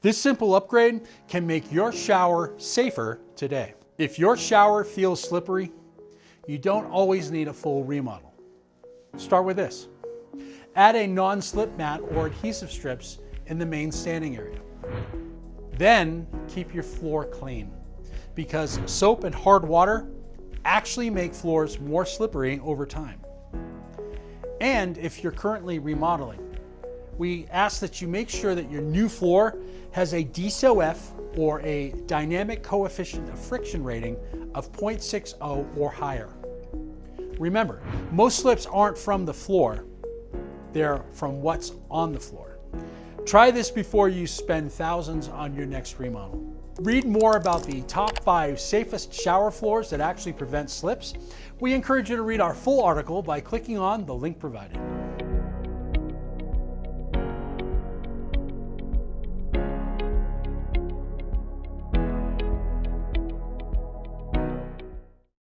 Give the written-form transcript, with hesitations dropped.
This simple upgrade can make your shower safer today. If your shower feels slippery, you don't always need a full remodel. Start with this. Add a non-slip mat or adhesive strips in the main standing area. Then keep your floor clean, because soap and hard water actually make floors more slippery over time. And if you're currently remodeling, we ask that you make sure that your new floor has a DCOF or a dynamic coefficient of friction rating of 0.60 or higher. Remember, most slips aren't from the floor, they're from what's on the floor. Try this before you spend thousands on your next remodel. Read more about the top 5 safest shower floors that actually prevent slips. We encourage you to read our full article by clicking on the link provided.